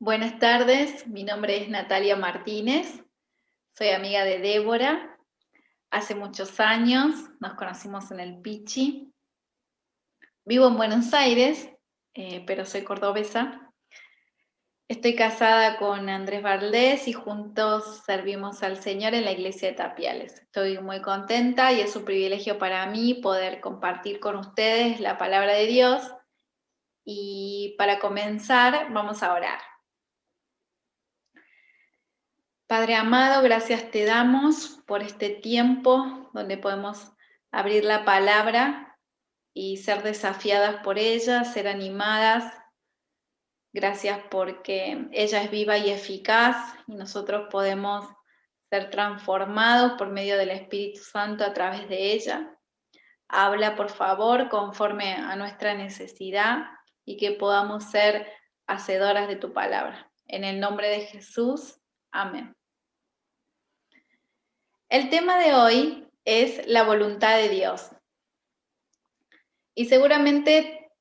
Buenas tardes, mi nombre es Natalia Martínez, soy amiga de Débora. Hace muchos años nos conocimos en el Pichi. Vivo en Buenos Aires, pero soy cordobesa. Estoy casada con Andrés Valdés y juntos servimos al Señor en la iglesia de Tapiales. Estoy muy contenta y es un privilegio para mí poder compartir con ustedes la palabra de Dios. Y para comenzar, vamos a orar. Padre amado, gracias te damos por este tiempo donde podemos abrir la palabra y ser desafiadas por ella, ser animadas. Gracias porque ella es viva y eficaz y nosotros podemos ser transformados por medio del Espíritu Santo a través de ella. Habla, por favor, conforme a nuestra necesidad y que podamos ser hacedoras de tu palabra. En el nombre de Jesús, amén. El tema de hoy es la voluntad de Dios. Y seguramente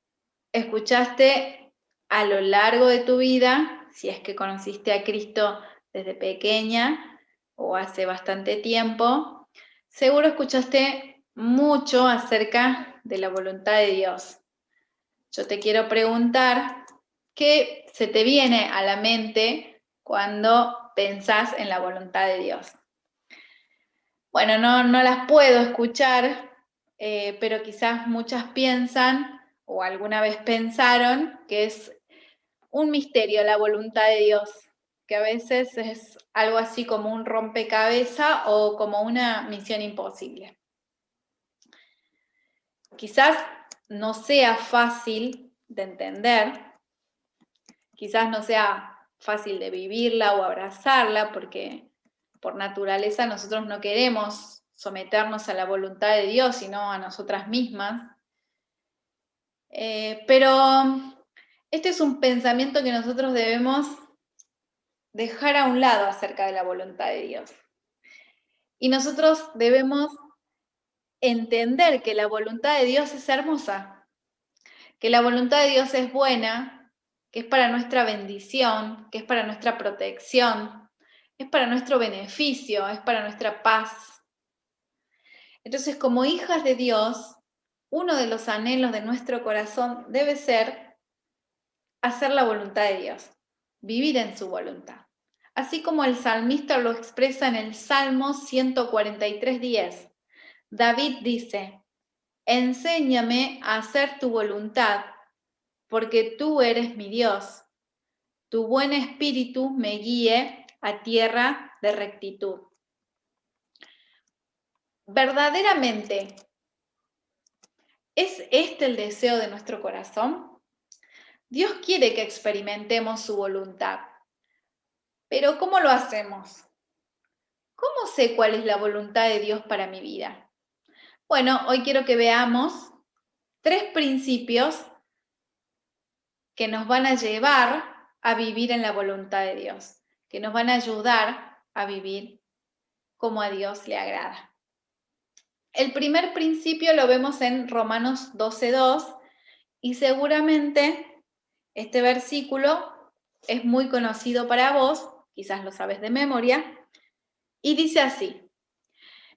escuchaste a lo largo de tu vida, si es que conociste a Cristo desde pequeña o hace bastante tiempo, seguro escuchaste mucho acerca de la voluntad de Dios. Yo te quiero preguntar, ¿qué se te viene a la mente cuando pensás en la voluntad de Dios? Bueno, no las puedo escuchar, pero quizás muchas piensan o alguna vez pensaron que es un misterio la voluntad de Dios, que a veces es algo así como un rompecabezas o como una misión imposible. Quizás no sea fácil de entender, quizás no sea fácil de vivirla o abrazarla, porque por naturaleza nosotros no queremos someternos a la voluntad de Dios, sino a nosotras mismas. Pero este es un pensamiento que nosotros debemos dejar a un lado acerca de la voluntad de Dios. Y nosotros debemos entender que la voluntad de Dios es hermosa, que la voluntad de Dios es buena, que es para nuestra bendición, que es para nuestra protección, es para nuestro beneficio, es para nuestra paz. Entonces, como hijas de Dios, uno de los anhelos de nuestro corazón debe ser hacer la voluntad de Dios, vivir en su voluntad. Así como el salmista lo expresa en el Salmo 143:10. David dice: enséñame a hacer tu voluntad, porque tú eres mi Dios. Tu buen espíritu me guíe a tierra de rectitud. Verdaderamente, ¿es este el deseo de nuestro corazón? Dios quiere que experimentemos su voluntad. Pero ¿cómo lo hacemos? ¿Cómo sé cuál es la voluntad de Dios para mi vida? Bueno, hoy quiero que veamos 3 principios que nos van a llevar a vivir en la voluntad de Dios, que nos van a ayudar a vivir como a Dios le agrada. El primer principio lo vemos en Romanos 12:2 y seguramente este versículo es muy conocido para vos, quizás lo sabes de memoria, y dice así: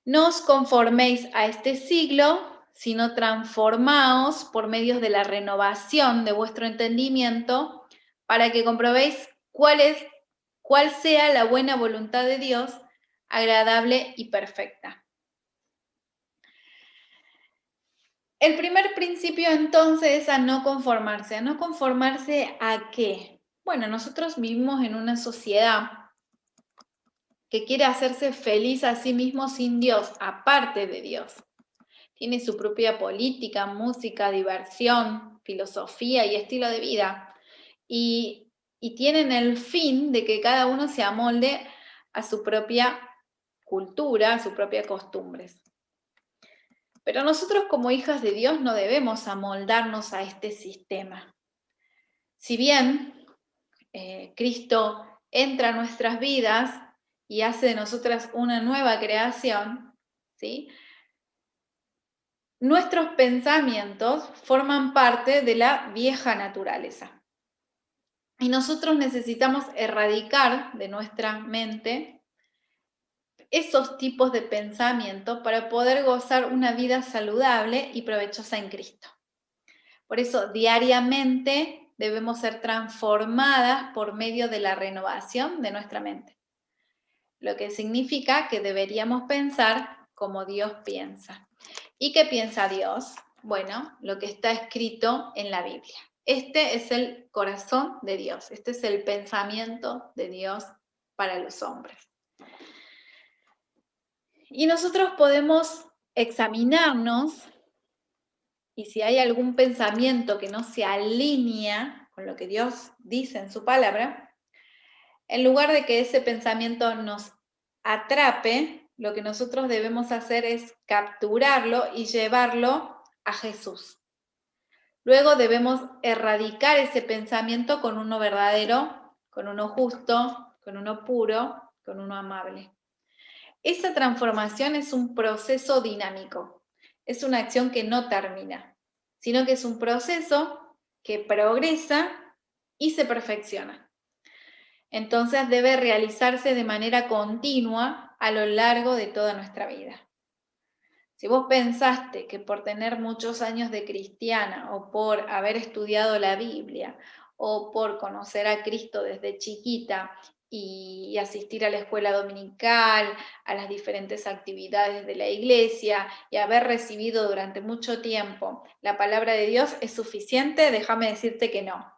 no os conforméis a este siglo, sino transformaos por medios de la renovación de vuestro entendimiento, para que comprobéis cuál sea la buena voluntad de Dios, agradable y perfecta. El primer principio entonces es a no conformarse. ¿A no conformarse a qué? Bueno, nosotros vivimos en una sociedad que quiere hacerse feliz a sí mismo sin Dios, aparte de Dios. Tiene su propia política, música, diversión, filosofía y estilo de vida. Y tienen el fin de que cada uno se amolde a su propia cultura, a sus propias costumbres. Pero nosotros como hijas de Dios no debemos amoldarnos a este sistema. Si bien Cristo entra a nuestras vidas y hace de nosotras una nueva creación, ¿sí? Nuestros pensamientos forman parte de la vieja naturaleza. Y nosotros necesitamos erradicar de nuestra mente esos tipos de pensamiento para poder gozar una vida saludable y provechosa en Cristo. Por eso, diariamente debemos ser transformadas por medio de la renovación de nuestra mente, lo que significa que deberíamos pensar como Dios piensa. ¿Y qué piensa Dios? Bueno, lo que está escrito en la Biblia. Este es el corazón de Dios, este es el pensamiento de Dios para los hombres. Y nosotros podemos examinarnos y si hay algún pensamiento que no se alinea con lo que Dios dice en su palabra, en lugar de que ese pensamiento nos atrape, lo que nosotros debemos hacer es capturarlo y llevarlo a Jesús. Luego debemos erradicar ese pensamiento con uno verdadero, con uno justo, con uno puro, con uno amable. Esa transformación es un proceso dinámico, es una acción que no termina, sino que es un proceso que progresa y se perfecciona. Entonces debe realizarse de manera continua a lo largo de toda nuestra vida. Si vos pensaste que por tener muchos años de cristiana o por haber estudiado la Biblia o por conocer a Cristo desde chiquita y asistir a la escuela dominical, a las diferentes actividades de la iglesia y haber recibido durante mucho tiempo la palabra de Dios es suficiente, déjame decirte que no.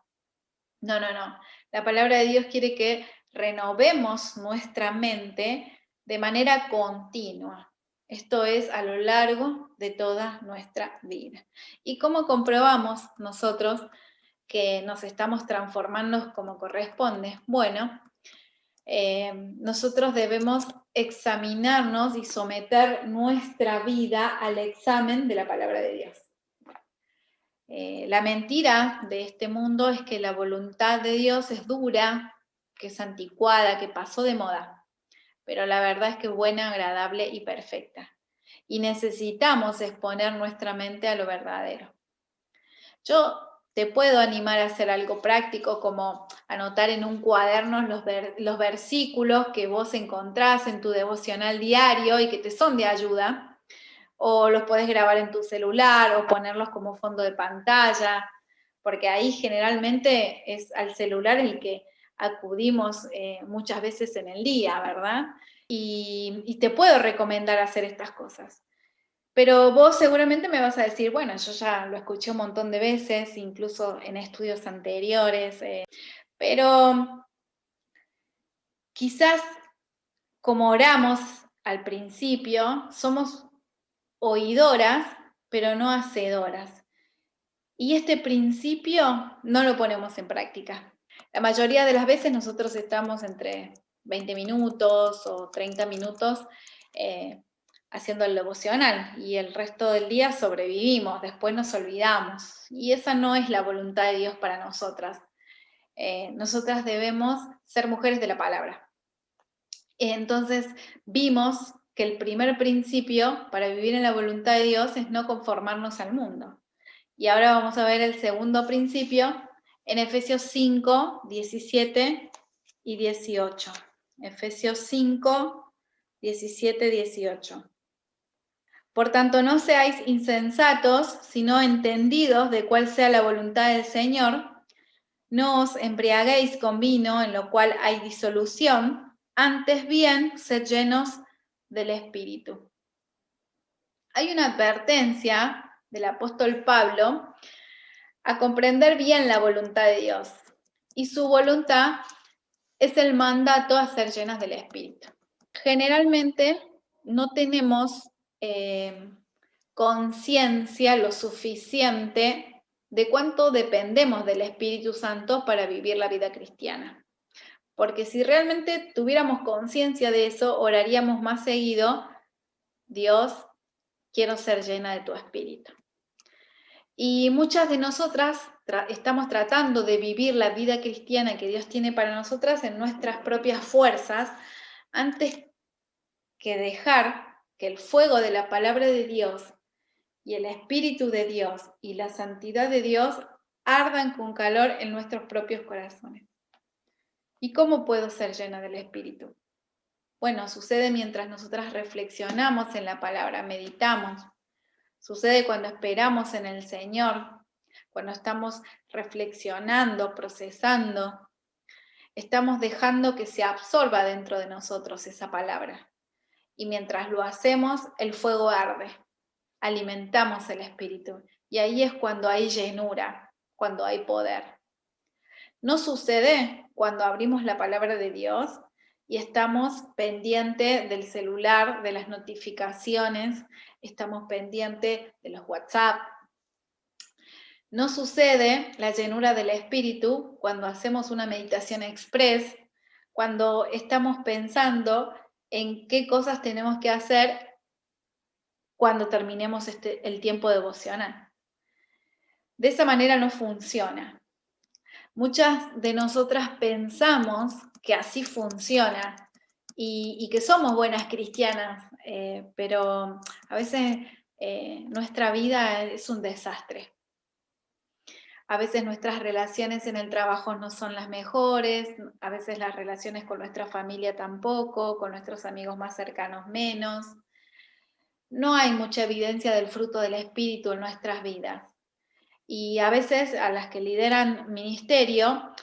No, no, no. La palabra de Dios quiere que renovemos nuestra mente de manera continua. Esto es a lo largo de toda nuestra vida. ¿Y cómo comprobamos nosotros que nos estamos transformando como corresponde? Bueno, nosotros debemos examinarnos y someter nuestra vida al examen de la palabra de Dios. La mentira de este mundo es que la voluntad de Dios es dura, que es anticuada, que pasó de moda, pero la verdad es que es buena, agradable y perfecta. Y necesitamos exponer nuestra mente a lo verdadero. Yo te puedo animar a hacer algo práctico como anotar en un cuaderno los versículos que vos encontrás en tu devocional diario y que te son de ayuda, o los podés grabar en tu celular o ponerlos como fondo de pantalla, porque ahí generalmente es al celular el que acudimos muchas veces en el día, ¿verdad? Y te puedo recomendar hacer estas cosas. Pero vos seguramente me vas a decir, bueno, yo ya lo escuché un montón de veces, incluso en estudios anteriores, pero quizás como oramos al principio, somos oidoras, pero no hacedoras. Y este principio no lo ponemos en práctica. La mayoría de las veces nosotros estamos entre 20 minutos o 30 minutos haciendo el devocional y el resto del día sobrevivimos, después nos olvidamos. Y esa no es la voluntad de Dios para nosotras. Nosotras debemos ser mujeres de la palabra. Entonces vimos que el primer principio para vivir en la voluntad de Dios es no conformarnos al mundo. Y ahora vamos a ver el segundo principio en Efesios 5, 17 y 18. Efesios 5, 17, 18. Por tanto, no seáis insensatos, sino entendidos de cuál sea la voluntad del Señor. No os embriaguéis con vino, en lo cual hay disolución, antes bien, sed llenos del Espíritu. Hay una advertencia del apóstol Pablo a comprender bien la voluntad de Dios. Y su voluntad es el mandato a ser llenas del Espíritu. Generalmente no tenemos conciencia lo suficiente de cuánto dependemos del Espíritu Santo para vivir la vida cristiana. Porque si realmente tuviéramos conciencia de eso, oraríamos más seguido, Dios, quiero ser llena de tu Espíritu. Y muchas de nosotras estamos tratando de vivir la vida cristiana que Dios tiene para nosotras en nuestras propias fuerzas, antes que dejar que el fuego de la palabra de Dios y el Espíritu de Dios y la santidad de Dios ardan con calor en nuestros propios corazones. ¿Y cómo puedo ser llena del Espíritu? Bueno, sucede mientras nosotras reflexionamos en la palabra, meditamos. Sucede cuando esperamos en el Señor, cuando estamos reflexionando, procesando. Estamos dejando que se absorba dentro de nosotros esa palabra. Y mientras lo hacemos, el fuego arde. Alimentamos el Espíritu. Y ahí es cuando hay llenura, cuando hay poder. No sucede cuando abrimos la palabra de Dios y estamos pendientes del celular, de las notificaciones, estamos pendientes de los WhatsApp. No sucede la llenura del Espíritu cuando hacemos una meditación express, cuando estamos pensando en qué cosas tenemos que hacer cuando terminemos el tiempo devocional. De esa manera no funciona. Muchas de nosotras pensamos que así funciona y que somos buenas cristianas, pero a veces nuestra vida es un desastre. A veces nuestras relaciones en el trabajo no son las mejores, a veces las relaciones con nuestra familia tampoco, con nuestros amigos más cercanos menos. No hay mucha evidencia del fruto del Espíritu en nuestras vidas. Y a veces a las que lideran ministerio,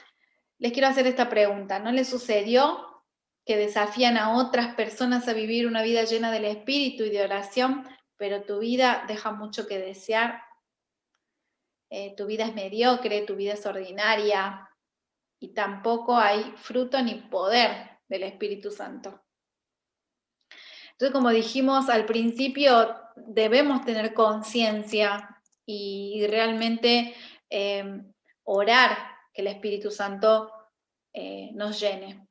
les quiero hacer esta pregunta. ¿No les sucedió que desafían a otras personas a vivir una vida llena del Espíritu y de oración, pero tu vida deja mucho que desear? Tu vida es mediocre, tu vida es ordinaria y tampoco hay fruto ni poder del Espíritu Santo. Entonces, como dijimos al principio, debemos tener conciencia y realmente orar que el Espíritu Santo nos llene.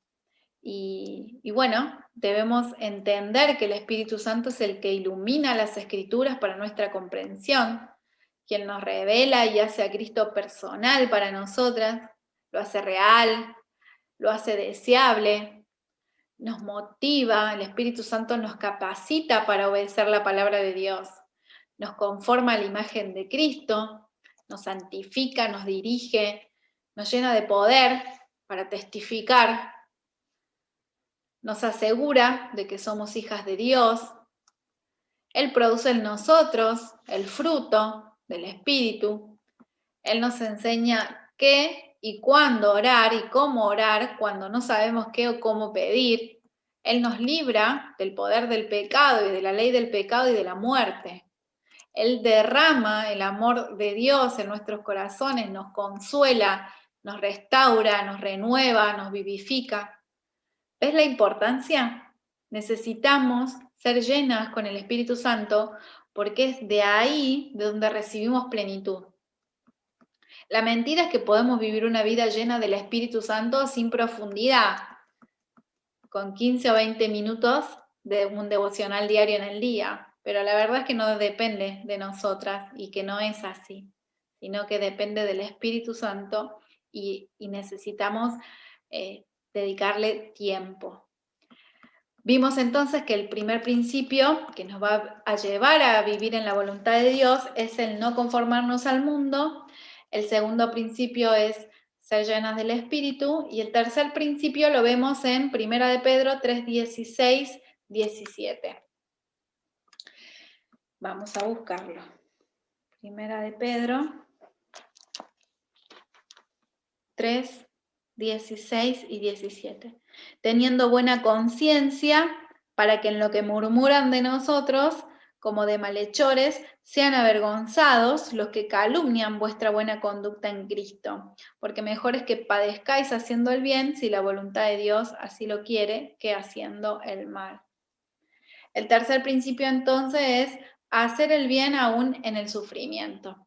Y bueno, debemos entender que el Espíritu Santo es el que ilumina las Escrituras para nuestra comprensión, quien nos revela y hace a Cristo personal para nosotras, lo hace real, lo hace deseable, nos motiva, el Espíritu Santo nos capacita para obedecer la palabra de Dios, nos conforma a la imagen de Cristo, nos santifica, nos dirige, nos llena de poder para testificar, nos asegura de que somos hijas de Dios. Él produce en nosotros el fruto del Espíritu. Él nos enseña qué y cuándo orar y cómo orar cuando no sabemos qué o cómo pedir. Él nos libra del poder del pecado y de la ley del pecado y de la muerte. Él derrama el amor de Dios en nuestros corazones, nos consuela, nos restaura, nos renueva, nos vivifica. ¿Ves la importancia? Necesitamos ser llenas con el Espíritu Santo porque es de ahí de donde recibimos plenitud. La mentira es que podemos vivir una vida llena del Espíritu Santo sin profundidad, con 15 o 20 minutos de un devocional diario en el día, pero la verdad es que no depende de nosotras y que no es así, sino que depende del Espíritu Santo y necesitamos dedicarle tiempo. Vimos entonces que el primer principio que nos va a llevar a vivir en la voluntad de Dios es el no conformarnos al mundo. El segundo principio es ser llenas del Espíritu. Y el tercer principio lo vemos en 1 de Pedro 3, 16, 17. Vamos a buscarlo. 1 de Pedro 3, 16 y 17. Teniendo buena conciencia, para que en lo que murmuran de nosotros, como de malhechores, sean avergonzados los que calumnian vuestra buena conducta en Cristo. Porque mejor es que padezcáis haciendo el bien, si la voluntad de Dios así lo quiere, que haciendo el mal. El tercer principio entonces es hacer el bien aún en el sufrimiento.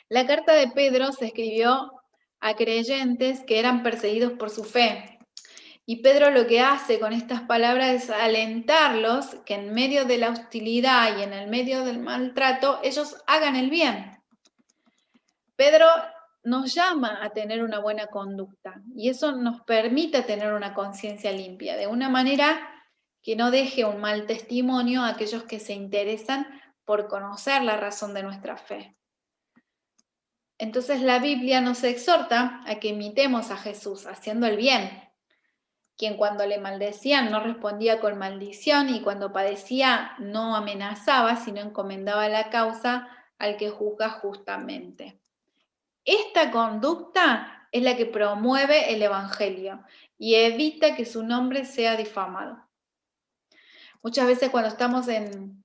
La carta de Pedro se escribió a creyentes que eran perseguidos por su fe. Y Pedro lo que hace con estas palabras es alentarlos que en medio de la hostilidad y en el medio del maltrato, ellos hagan el bien. Pedro nos llama a tener una buena conducta y eso nos permite tener una conciencia limpia, de una manera que no deje un mal testimonio a aquellos que se interesan por conocer la razón de nuestra fe. Entonces la Biblia nos exhorta a que imitemos a Jesús haciendo el bien, quien cuando le maldecían no respondía con maldición y cuando padecía no amenazaba, sino encomendaba la causa al que juzga justamente. Esta conducta es la que promueve el Evangelio y evita que su nombre sea difamado. Muchas veces cuando estamos en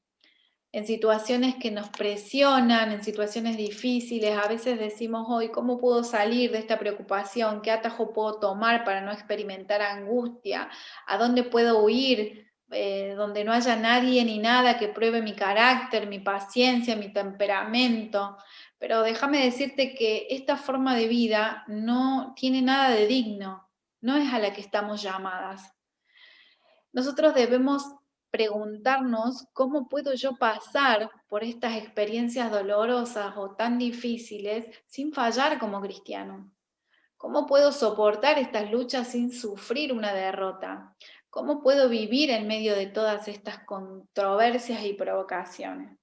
situaciones que nos presionan, en situaciones difíciles, a veces decimos hoy, ¿cómo puedo salir de esta preocupación? ¿Qué atajo puedo tomar para no experimentar angustia? ¿A dónde puedo huir? Donde no haya nadie ni nada que pruebe mi carácter, mi paciencia, mi temperamento. Pero déjame decirte que esta forma de vida no tiene nada de digno, no es a la que estamos llamadas. Nosotros debemos preguntarnos cómo puedo yo pasar por estas experiencias dolorosas o tan difíciles sin fallar como cristiano. ¿Cómo puedo soportar estas luchas sin sufrir una derrota? ¿Cómo puedo vivir en medio de todas estas controversias y provocaciones?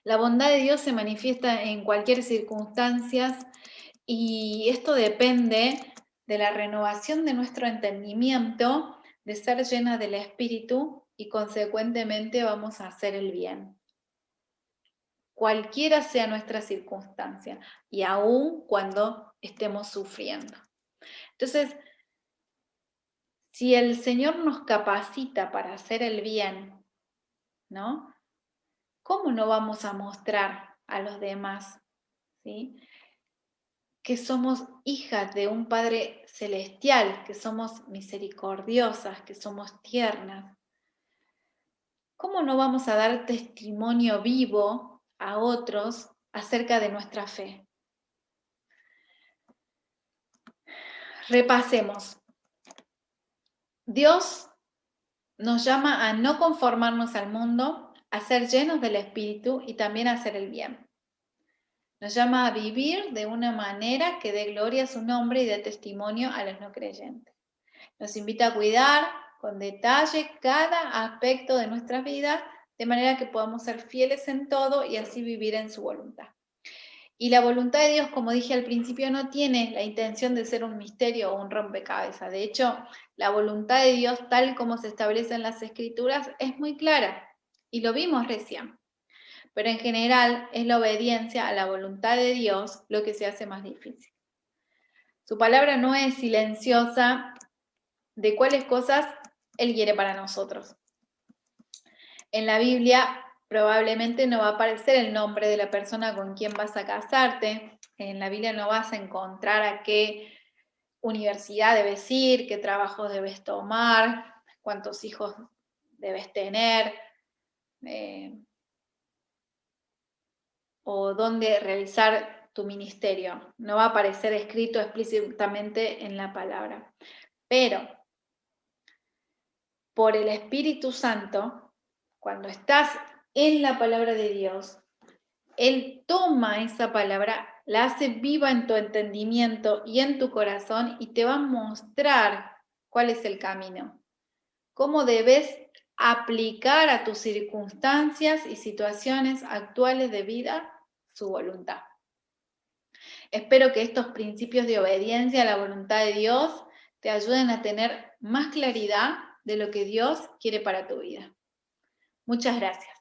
La bondad de Dios se manifiesta en cualquier circunstancia y esto depende de la renovación de nuestro entendimiento, de ser llena del Espíritu y consecuentemente vamos a hacer el bien. Cualquiera sea nuestra circunstancia y aún cuando estemos sufriendo. Entonces, si el Señor nos capacita para hacer el bien, ¿no? ¿Cómo no vamos a mostrar a los demás, ¿sí?, que somos hijas de un Padre celestial, que somos misericordiosas, que somos tiernas? ¿Cómo no vamos a dar testimonio vivo a otros acerca de nuestra fe? Repasemos. Dios nos llama a no conformarnos al mundo, a ser llenos del Espíritu y también a hacer el bien. Nos llama a vivir de una manera que dé gloria a su nombre y dé testimonio a los no creyentes. Nos invita a cuidar con detalle cada aspecto de nuestra vida, de manera que podamos ser fieles en todo y así vivir en su voluntad. Y la voluntad de Dios, como dije al principio, no tiene la intención de ser un misterio o un rompecabezas. De hecho, la voluntad de Dios, tal como se establece en las Escrituras, es muy clara y lo vimos recién. Pero en general es la obediencia a la voluntad de Dios lo que se hace más difícil. Su palabra no es silenciosa de cuáles cosas Él quiere para nosotros. En la Biblia probablemente no va a aparecer el nombre de la persona con quien vas a casarte. En la Biblia no vas a encontrar a qué universidad debes ir, qué trabajo debes tomar, cuántos hijos debes tener, o dónde realizar tu ministerio. No va a aparecer escrito explícitamente en la palabra. Pero por el Espíritu Santo, cuando estás en la palabra de Dios, Él toma esa palabra, la hace viva en tu entendimiento y en tu corazón y te va a mostrar cuál es el camino, cómo debes aplicar a tus circunstancias y situaciones actuales de vida su voluntad. Espero que estos principios de obediencia a la voluntad de Dios te ayuden a tener más claridad de lo que Dios quiere para tu vida. Muchas gracias.